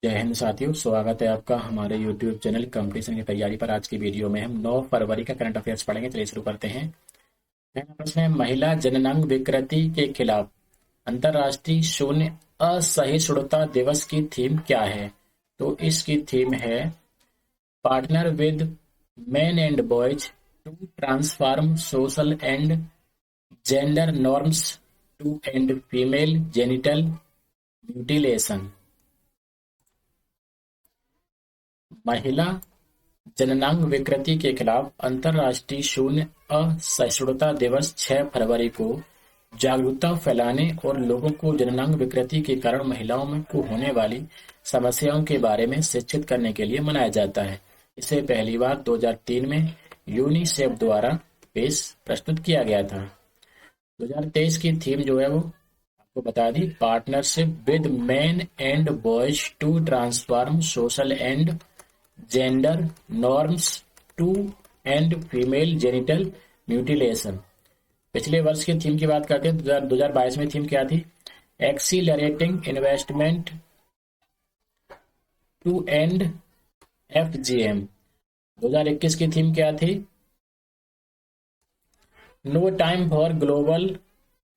जय हिंद साथियों, स्वागत है आपका हमारे YouTube चैनल कंपटीशन की तैयारी पर। आज की वीडियो में हम 9 फरवरी का करंट अफेयर्स पढ़ेंगे। चलिए शुरू करते हैं। पहला प्रश्न है, महिला जननांग विकृति के खिलाफ अंतर्राष्ट्रीय शून्य असहिष्णुता दिवस की थीम क्या है? तो इसकी थीम है partner with men and boys to transform social and gender norms to end female genital mutilation. महिला जननांग विकृति के खिलाफ अंतर्राष्ट्रीय शून्य असहिष्णुता दिवस 6 फरवरी को जागरूकता फैलाने और लोगों को जननांग विकृति के कारण महिलाओं में को होने वाली समस्याओं के बारे में शिक्षित करने के लिए मनाया जाता है। इसे पहली बार 2003 में यूनिसेफ द्वारा पेश प्रस्तुत किया गया था। 2023 की थीम जो है वो आपको बता दी, partnership with men and boys to transform social and gender norms to end female genital mutilation. पिछले वर्ष की थीम की बात करते हैं। 2022 में थीम क्या थी? Accelerating investment to end FGM। 2021 की थीम क्या थी? No time for global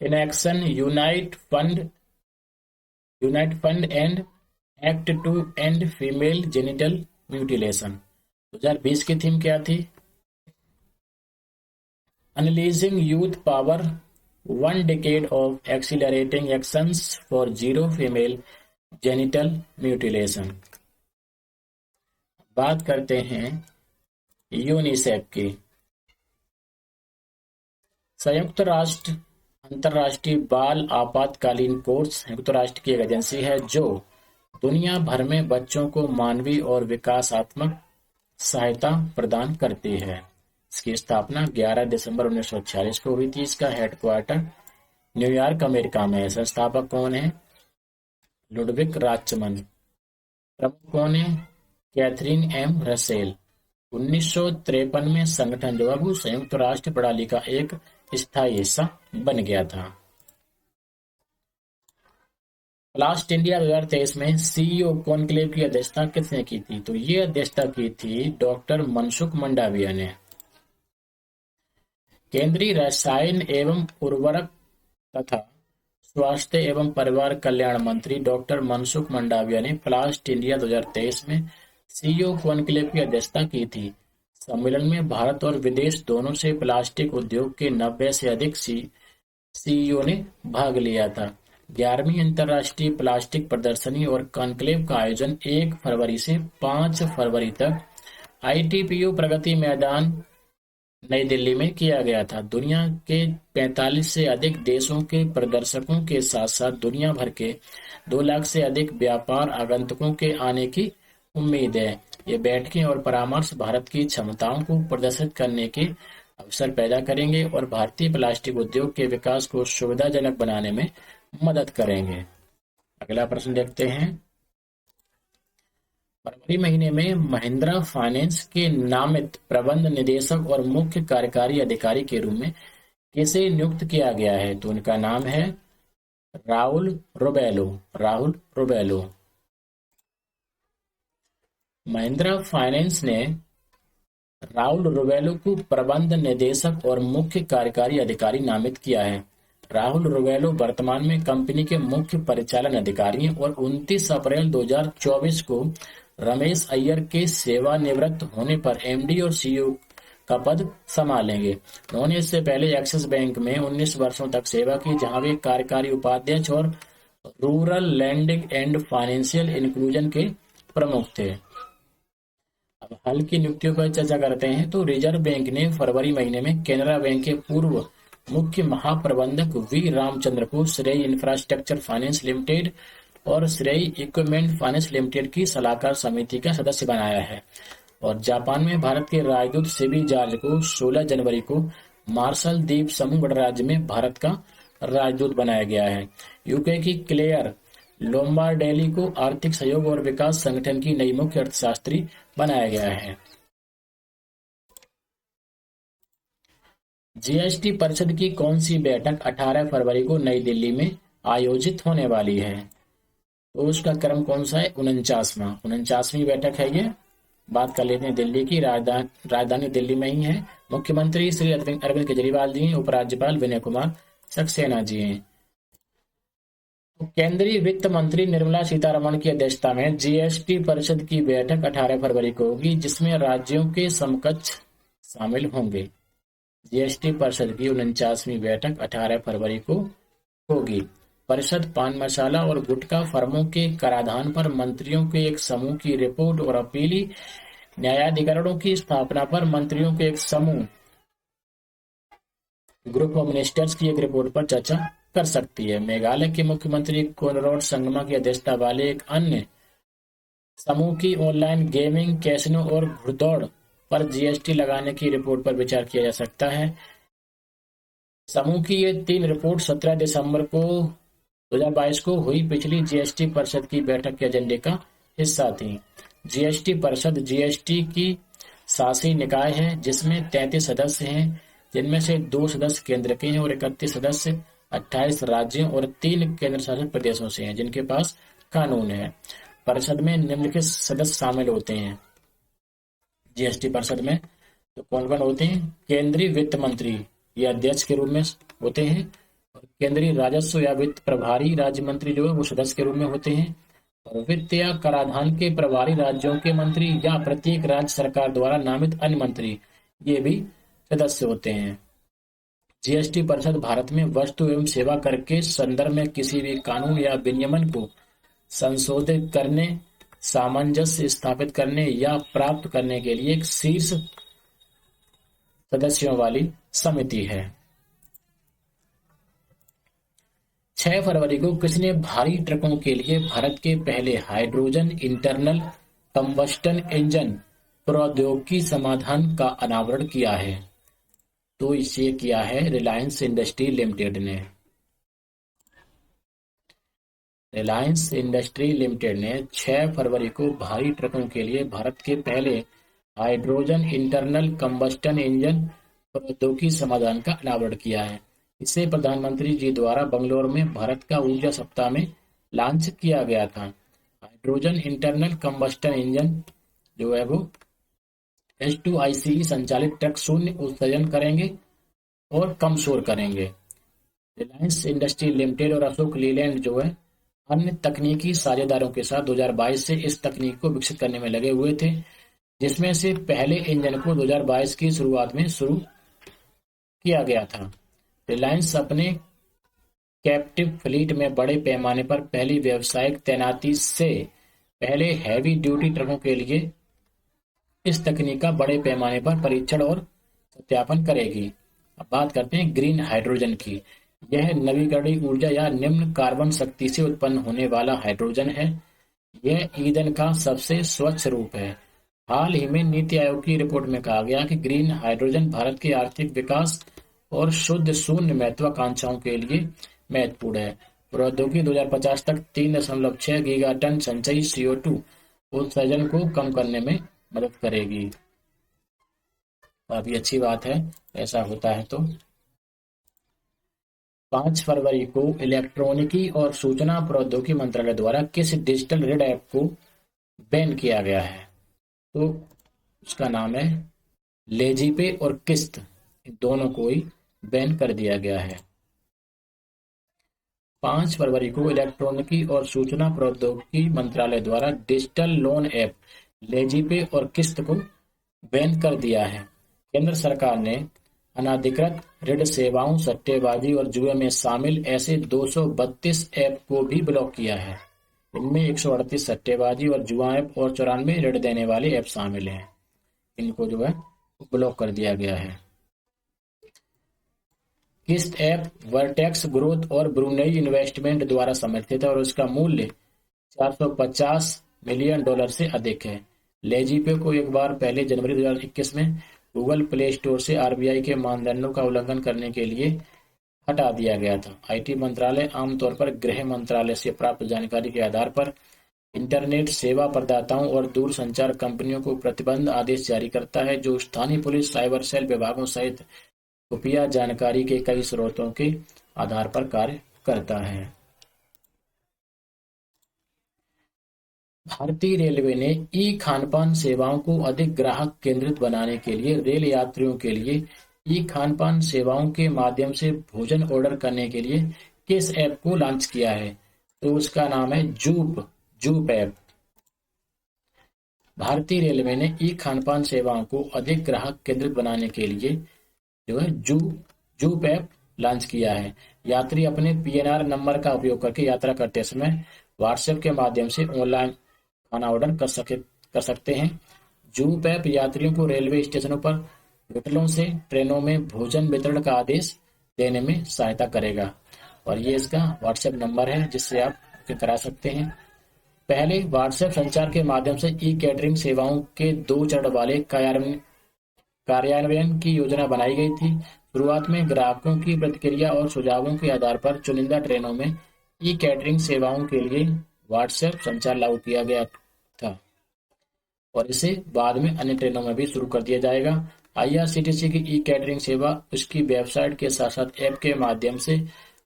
inaction, unite fund and act to end female genital mutilation. 2020 की थीम क्या थी? Unleashing youth power, 1 decade of accelerating actions for zero female genital mutilation. बात करते हैं UNICEF की। संयुक्त राष्ट्र अंतर्राष्ट्रीय बाल आपातकालीन कोष संयुक्त राष्ट्र की एक एजेंसी है जो दुनिया भर में बच्चों को मानवीय और विकासात्मक सहायता प्रदान करती है। इसकी स्थापना 11 दिसंबर 1946 को हुई थी। इसका हेडक्वार्टर न्यूयॉर्क, अमेरिका में है। संस्थापक कौन है? लुडविग राचमन। प्रमुख कौन है? Catherine M Russell. 1953 में संगठन जो है वो संयुक्त राष्ट्र प्रणाली का एक स्थायी हिस्सा बन गया था। लास्ट इंडिया 2023 में सीईओ कॉन्क्लेव की अध्यक्षता किसने की थी? तो ये अध्यक्षता की थी डॉक्टर मनसुख मंडाविया ने। केंद्रीय रसायन एवं उर्वरक तथा स्वास्थ्य एवं परिवार कल्याण मंत्री डॉक्टर मनसुख मंडाविया ने प्लास्ट इंडिया 2023 में सीईओ कॉन्क्लेव की अध्यक्षता की थी। सम्मेलन में भारत और विदेश दोनों से प्लास्टिक उद्योग के 90 से अधिक सीईओ ने भाग लिया था। 11वीं अंतर्राष्ट्रीय प्लास्टिक प्रदर्शनी और कॉन्क्लेव का आयोजन 1 फरवरी से 5 फरवरी तक ITPO प्रगति मैदान नई दिल्ली में किया गया था। दुनिया के 45 से अधिक देशों के प्रदर्शकों के साथ साथ दुनिया भर के 2 लाख से अधिक व्यापार आगंतुकों के आने की उम्मीद है। ये बैठकें और परामर्श भारत की क्षमताओं को प्रदर्शित करने के अवसर पैदा करेंगे और भारतीय प्लास्टिक उद्योग के विकास को सुविधाजनक बनाने में मदद करेंगे। अगला प्रश्न देखते हैं। फरवरी महीने में महिंद्रा फाइनेंस के नामित प्रबंध निदेशक और मुख्य कार्यकारी अधिकारी के रूप में किसे नियुक्त किया गया है? तो उनका नाम है राहुल रुबेलो। महिंद्रा फाइनेंस ने राहुल रुबेलो को प्रबंध निदेशक और मुख्य कार्यकारी अधिकारी नामित किया है। राहुल रुबेलो वर्तमान में कंपनी के मुख्य परिचालन अधिकारी हैं और 29 अप्रैल 2024 को रमेश अय्यर के सेवानिवृत्त होने पर MD और CEO का पद संभालेंगे। उन्होंने इससे पहले एक्सिस बैंक में 19 वर्षों तक सेवा की, जहां वे कार्यकारी उपाध्यक्ष और rural lending and financial inclusion के प्रमुख थे। अब हाल की नियुक्तियों पर चर्चा करते हैं। तो रिजर्व बैंक ने फरवरी महीने में केनरा बैंक के पूर्व मुख्य महाप्रबंधक V रामचंद्र को श्रेय इंफ्रास्ट्रक्चर फाइनेंस लिमिटेड और श्रेय इक्विपमेंट फाइनेंस लिमिटेड की सलाहकार समिति का सदस्य बनाया है। और जापान में भारत के राजदूत सिबी जॉर्ज को 16 जनवरी को मार्शल द्वीप समूह गणराज्य में भारत का राजदूत बनाया गया है। यूके की क्लेयर लोम्बार्डेली को आर्थिक सहयोग और विकास संगठन की नई मुख्य अर्थशास्त्री बनाया गया है। GST परिषद की कौन सी बैठक 18 फरवरी को नई दिल्ली में आयोजित होने वाली है? तो उसका क्रम कौन सा है? 49वीं बैठक है ये। बात कर लेते हैं दिल्ली की। राजधानी दिल्ली में ही है। मुख्यमंत्री श्री अरविंद केजरीवाल जी हैं। उपराज्यपाल विनय कुमार सक्सेना जी हैं। तो केंद्रीय वित्त मंत्री निर्मला सीतारमण की अध्यक्षता में जीएसटी परिषद की बैठक 18 फरवरी को होगी, जिसमें राज्यों के समकक्ष शामिल होंगे। जीएसटी परिषद की 49वीं बैठक 18 फरवरी को होगी। परिषद पान मसाला और गुटखा फर्मों के कराधान पर मंत्रियों के एक समूह की रिपोर्ट और अपीली न्यायाधिकरणों की स्थापना पर मंत्रियों के एक समूह ग्रुप ऑफ मिनिस्टर्स की एक रिपोर्ट पर चर्चा कर सकती है। मेघालय के मुख्यमंत्री कोनराड संगमा की अध्यक्षता वाले एक अन्य समूह की ऑनलाइन गेमिंग, कैसिनो और घुड़दौड़ पर जीएसटी लगाने की रिपोर्ट पर विचार किया जा सकता है। समूह की ये 3 रिपोर्ट 17 दिसंबर को 2022 को हुई पिछली जीएसटी परिषद की बैठक के एजेंडे का हिस्सा थी। जीएसटी परिषद जीएसटी की शासी निकाय है, जिसमें 33 सदस्य हैं, जिनमें से 2 सदस्य केंद्र के हैं और 31 सदस्य 28 राज्यों और 3 केंद्र शासित प्रदेशों से हैं, जिनके पास कानून है। परिषद में निम्नलिखित सदस्य शामिल होते हैं। जीएसटी परिषद में तो कौन कौन होते हैं? केंद्रीय वित्त मंत्री, ये अध्यक्ष के रूप में होते हैं। और केंद्रीय राजस्व या वित्त प्रभारी राज्य मंत्री जो है वो सदस्य के रूप में होते हैं। और वित्त या कराधान के प्रभारी राज्यों के मंत्री या प्रत्येक राज्य सरकार द्वारा नामित अन्य मंत्री, ये भी सदस्य होते हैं। जीएसटी परिषद भारत में वस्तु एवं सेवा कर के संदर्भ में किसी भी कानून या विनियमन को संशोधित करने, सामंजस्य स्थापित करने या प्राप्त करने के लिए एक शीर्ष सदस्यों वाली समिति है। 6 फरवरी को किसने भारी ट्रकों के लिए भारत के पहले हाइड्रोजन इंटरनल कंबस्टन इंजन प्रौद्योगिकी समाधान का अनावरण किया है? तो इसे किया है रिलायंस इंडस्ट्री लिमिटेड ने। रिलायंस इंडस्ट्री लिमिटेड ने 6 फरवरी को भारी ट्रकों के लिए भारत के पहले हाइड्रोजन इंटरनल कंबस्टन इंजन प्रौद्योगिकी समाधान का अनावरण किया है। इसे प्रधानमंत्री जी द्वारा बंगलौर में भारत का ऊर्जा सप्ताह में लॉन्च किया गया था। हाइड्रोजन इंटरनल कंबस्टन इंजन जो है वो H2ICE संचालित ट्रक शून्य उत्सर्जन करेंगे और कम शोर करेंगे। रिलायंस इंडस्ट्री लिमिटेड और अशोक लीलैंड जो है अन्य तकनीकी साझेदारों के साथ 2022 से इस तकनीक को विकसित करने में लगे हुए थे, जिसमें से पहले इंजन को 2022 की शुरुआत में शुरू किया गया था। रिलायंस अपने कैप्टिव फ्लीट में बड़े पैमाने पर पहली व्यावसायिक तैनाती से पहले हैवी ड्यूटी ट्रकों के लिए इस तकनीक का बड़े पैमाने पर परीक्षण और सत्यापन करेगी। अब बात करते हैं ग्रीन हाइड्रोजन की। यह नवीकरणीय ऊर्जा या निम्न कार्बन शक्ति से उत्पन्न होने वाला हाइड्रोजन है। यह ईंधन का सबसे स्वच्छ रूप है। हाल ही में नीति आयोग की रिपोर्ट में कहा गया कि ग्रीन हाइड्रोजन भारत के आर्थिक विकास और शुद्ध शून्य महत्वाकांक्षाओं के लिए महत्वपूर्ण है। प्रौद्योगिकी 2050 तक 3.6 गीगाटन संचयी CO2 उत्सर्जन को कम करने में मदद करेगी। काफी अच्छी बात है, ऐसा होता है तो। 5 फरवरी को इलेक्ट्रॉनिकी और सूचना प्रौद्योगिकी मंत्रालय द्वारा किस डिजिटल ऋण ऐप को बैन किया गया है? तो उसका नाम है लेजीपे और किस्त, दोनों को ही बैन कर दिया गया है। 5 फरवरी को इलेक्ट्रॉनिकी और सूचना प्रौद्योगिकी मंत्रालय द्वारा डिजिटल लोन ऐप लेजीपे और किस्त को बैन कर दिया है। केंद्र सरकार ने अनाधिकृत ऋण सेवाओं, सट्टेबाजी और जुए में शामिल ऐसे 232 ऐप को भी ब्लॉक किया है। इनमें 138 सट्टेबाजी और जुआ ऐप और 94 ऋण देने वाले ऐप शामिल हैं। इनको जो है ब्लॉक कर दिया गया है। किस्त ऐप वर्टेक्स ग्रोथ और ब्रुनेई इन्वेस्टमेंट द्वारा समर्थित है और उसका मूल्य $450 मिलियन से अधिक है। लेजीपे को एक बार पहले जनवरी 2021 में गूगल प्ले स्टोर से RBI के मानदंडों का उल्लंघन करने के लिए हटा दिया गया था। IT मंत्रालय आमतौर पर गृह मंत्रालय से प्राप्त जानकारी के आधार पर इंटरनेट सेवा प्रदाताओं और दूरसंचार कंपनियों को प्रतिबंध आदेश जारी करता है, जो स्थानीय पुलिस, साइबर सेल विभागों सहित खुफिया जानकारी के कई स्रोतों के आधार पर कार्य करता है। भारतीय रेलवे ने ई खानपान सेवाओं को अधिक ग्राहक केंद्रित बनाने के लिए रेल यात्रियों के लिए ई खानपान सेवाओं के माध्यम से भोजन ऑर्डर करने के लिए किस ऐप को लॉन्च किया है? तो उसका नाम है जूप जूप ऐप। भारतीय रेलवे ने ई खानपान सेवाओं को अधिक ग्राहक केंद्रित बनाने के लिए जो है जूप ऐप लॉन्च किया है। यात्री अपने पीएनआर नंबर का उपयोग करके यात्रा करते समय व्हाट्सएप के माध्यम से ऑनलाइन खाना ऑर्डर कर सकते हैं। जूप ऐप यात्रियों को रेलवे स्टेशनों पर होटलों से ट्रेनों में भोजन वितरण का आदेश देने में सहायता करेगा। और ये इसका व्हाट्सएप नंबर है जिससे आप करा सकते हैं। पहले व्हाट्सएप संचार के माध्यम से ई कैटरिंग सेवाओं के 2 चरण वाले कार्यान्वयन की योजना बनाई गई थी। शुरुआत में ग्राहकों की प्रतिक्रिया और सुझावों के आधार पर चुनिंदा ट्रेनों में ई कैटरिंग सेवाओं के लिए व्हाट्सएप संचार लागू किया गया था और इसे बाद में अन्य ट्रेनों में भी शुरू कर दिया जाएगा। आईआरसीटीसी की ई कैटरिंग सेवा उसकी वेबसाइट के साथ साथ ऐप के माध्यम से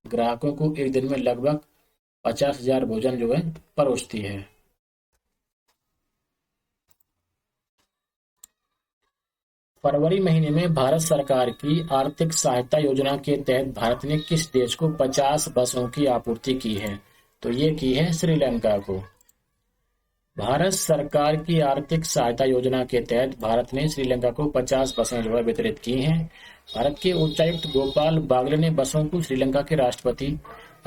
ग्राहकों को एक दिन में लगभग 50,000 भोजन जो है परोसती है। फरवरी महीने में भारत सरकार की आर्थिक सहायता योजना के तहत भारत ने किस देश को 50 बसों की आपूर्ति की है? तो ये की है श्रीलंका को। भारत सरकार की आर्थिक सहायता योजना के तहत भारत ने श्रीलंका को 50 बसें जो है वितरित की हैं। भारत के उच्चायुक्त गोपाल बागले ने बसों को श्रीलंका के राष्ट्रपति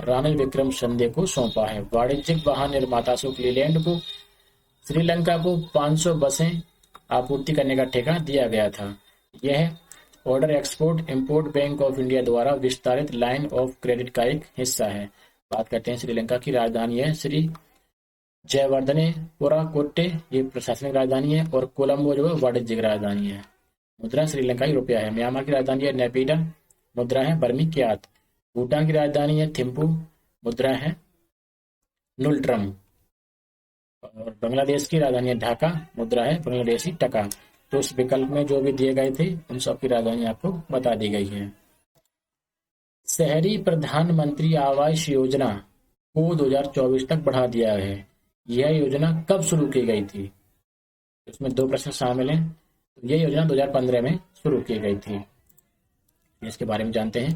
रानिल विक्रमसिंघे को सौंपा है। वाणिज्यिक वाहन निर्माता अशोक लीलैंड को श्रीलंका को 500 बसें आपूर्ति करने का ठेका दिया गया था। यह order export import bank of India द्वारा विस्तारित लाइन ऑफ क्रेडिट का एक हिस्सा है। बात करते हैं श्रीलंका की राजधानी है श्री जयवर्धनेपुरा कोट्टे, ये प्रशासनिक राजधानी है, और कोलंबो जो है वाणिज्यिक राजधानी है। मुद्रा श्रीलंका की रुपया है। म्यांमार की राजधानी है नेपिडा, मुद्रा है बर्मी क्यात। भूटान की राजधानी है थिम्पू, मुद्रा है नुल्ट्रम। और बांग्लादेश की राजधानी है ढाका, मुद्रा है बांग्लादेशी टका। तो उस विकल्प में जो भी दिए गए थे उन सब की राजधानी आपको बता दी गई है। शहरी प्रधानमंत्री आवास योजना को 2024 तक बढ़ा दिया है। यह योजना कब शुरू की गई थी? इसमें 2 प्रश्न शामिल हैं। तो यह योजना 2015 में शुरू की गई थी। इसके बारे में जानते हैं।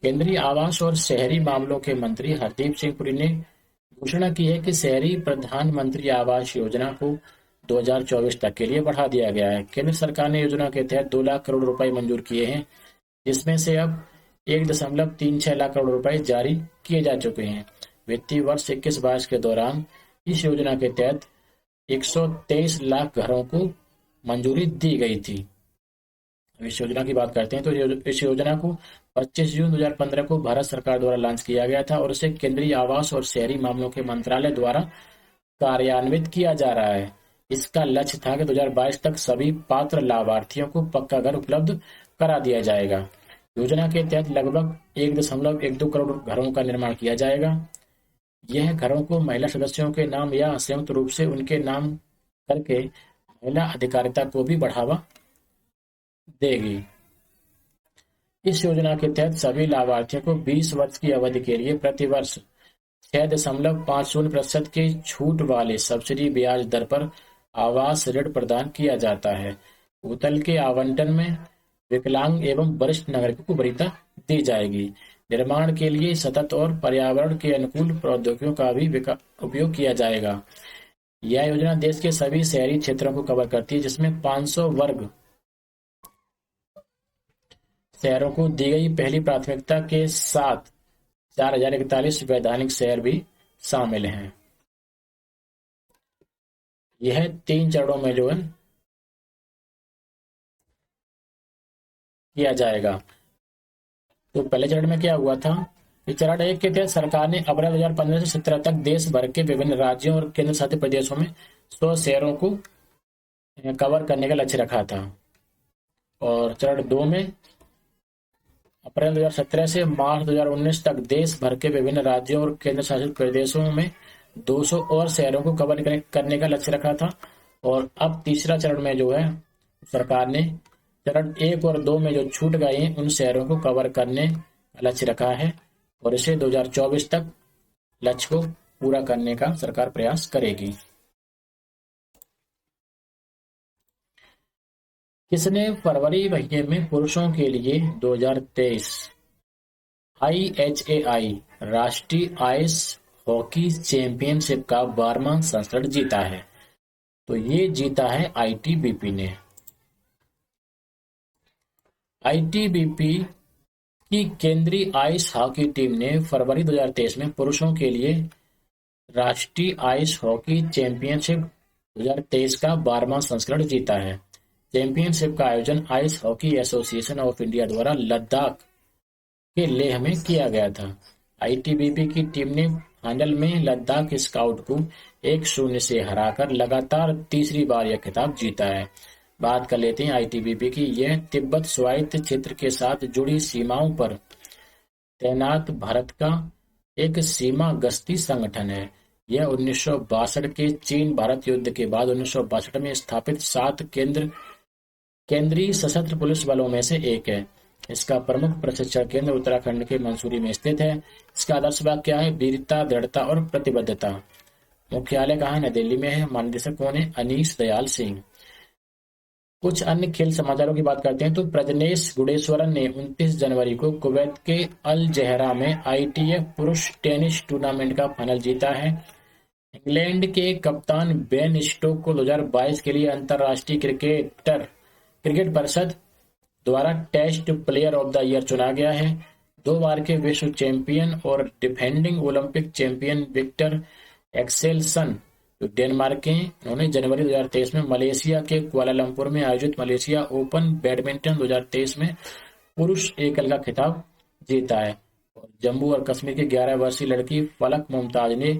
केंद्रीय आवास और शहरी मामलों के मंत्री हरदीप सिंह पुरी ने घोषणा की है कि शहरी प्रधानमंत्री आवास योजना को 2024 तक के लिए बढ़ा दिया गया है। केंद्र सरकार ने योजना के तहत 2 लाख करोड़ रुपए मंजूर किए हैं, जिसमें से अब 1.36 लाख करोड़ रुपए जारी किए जा चुके हैं। वित्तीय वर्ष 21-22 के दौरान इस योजना के तहत 123 लाख घरों को मंजूरी दी गई थी। इस योजना की बात करते हैं तो इस योजना को 25 जून 2015 को भारत सरकार द्वारा लॉन्च किया गया था और इसे केंद्रीय आवास और शहरी मामलों के मंत्रालय द्वारा कार्यान्वित किया जा रहा है। इसका लक्ष्य था कि 2022 तक सभी पात्र लाभार्थियों को पक्का घर उपलब्ध करा दिया जाएगा। योजना के तहत लगभग 1.12 करोड़ घरों का निर्माण किया जाएगा। यह घरों को महिला सदस्यों के नाम या संयुक्त रूप से उनके नाम करके महिला अधिकारिता को भी बढ़ावा देगी। इस योजना के तहत सभी लाभार्थियों को 20 वर्ष की अवधि के लिए प्रतिवर्ष 6.50% की छूट वाले सब्सिडी ब्याज दर पर आवास ऋण प्रदान किया जाता है। भूतल के आवंटन में विकलांग एवं वरिष्ठ नागरिकों को वरीयता दी जाएगी। निर्माण के लिए सतत और पर्यावरण के अनुकूल प्रौद्योगिकियों का भी उपयोग किया जाएगा। यह योजना देश के सभी शहरी क्षेत्रों को कवर करती है, जिसमें 500 वर्ग शहरों को दी गई पहली प्राथमिकता के साथ 4041 वैधानिक शहर भी शामिल हैं। यह 3 चरणों में जो है किया जाएगा। तो पहले चरण में क्या हुआ था कि चरण 1 के तहत सरकार ने अप्रैल 2015 से 17 तक देश भर के विभिन्न राज्यों और केंद्र शासित प्रदेशों में 100 शहरों को कवर करने का लक्ष्य रखा था। और चरण 2 में अप्रैल 2017 से मार्च 2019 तक देश भर के विभिन्न राज्यों और केंद्र शासित प्रदेशों में 200 और शहरों को कवर करने का लक्ष्य रखा था। और अब तीसरा चरण में जो है सरकार ने चरण 1 और 2 में जो छूट गए हैं उन शहरों को कवर करने का लक्ष्य रखा है और इसे 2024 तक लक्ष्य को पूरा करने का सरकार प्रयास करेगी। किसने फरवरी महीने में पुरुषों के लिए 2023 IHAI राष्ट्रीय आइस हॉकी चैंपियनशिप का 12वां संस्करण जीता है? तो ये जीता है ITBP ने। ITBP की केंद्रीय आइस हॉकी टीम ने फरवरी 2023 में पुरुषों के लिए राष्ट्रीय आइस हॉकी चैंपियनशिप 2023 का 12वां संस्करण जीता है। चैंपियनशिप का आयोजन ice hockey association of India द्वारा लद्दाख के लेह में किया गया था। ITBP की टीम ने फाइनल में लद्दाख स्काउट को 1-0 से हराकर लगातार तीसरी बार यह खिताब जीता है। बात कर लेते हैं ITBP की। यह तिब्बत स्वायत्त क्षेत्र के साथ जुड़ी सीमाओं पर तैनात भारत का एक सीमा गश्ती संगठन है। यह 1962 के चीन भारत युद्ध के बाद 1962 में स्थापित 7 केंद्रीय सशस्त्र पुलिस बलों में से एक है। इसका प्रमुख प्रशिक्षण केंद्र उत्तराखंड के मंसूरी में स्थित है। इसका आदर्श वाक्य क्या है? वीरता, दृढ़ता और प्रतिबद्धता। मुख्यालय कहाँ है? नई दिल्ली में है। महानिदेशक कौन है? अनीश दयाल सिंह। कुछ अन्य खेल समाचारों की बात करते हैं तो प्रजनेश गुणेश्वरन ने 29 जनवरी को कुवैत के अल जहरा में ITF पुरुष टेनिस टूर्नामेंट का फाइनल जीता है। इंग्लैंड के कप्तान बेन स्टोक को 2022 के लिए अंतर्राष्ट्रीय क्रिकेट परिषद द्वारा test player of the year चुना गया है। 2 बार के विश्व चैंपियन और defending Olympic champion Viktor Axelsen जो डेनमार्क के, उन्होंने जनवरी 2023 में मलेशिया के कुआलालंपुर में आयोजित मलेशिया ओपन बैडमिंटन 2023 में पुरुष एकल का खिताब जीता है। और जम्मू और कश्मीर की 11 वर्षीय लड़की फलक मुमताज ने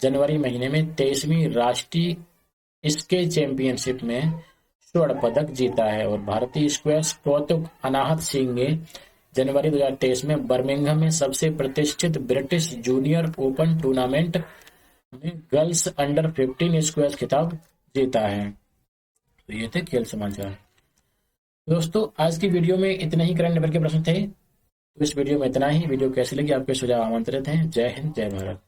जनवरी महीने में 23वीं राष्ट्रीय स्के चैंपियनशिप में स्वर्ण पदक जीता है। और भारतीय स्क्वैश कौतुक अनाहत सिंह ने जनवरी 2023 में बर्मिंघम में सबसे प्रतिष्ठित ब्रिटिश जूनियर ओपन टूर्नामेंट में गर्ल्स अंडर 15 स्क्वैश खिताब जीता है। तो ये थे खेल समाचार। दोस्तों आज की वीडियो में इतने ही करंट अफेयर के प्रश्न थे। तो इस वीडियो में इतना ही। वीडियो कैसी लगी आपके सुझाव आमंत्रित हैं। जय हिंद, जय भारत।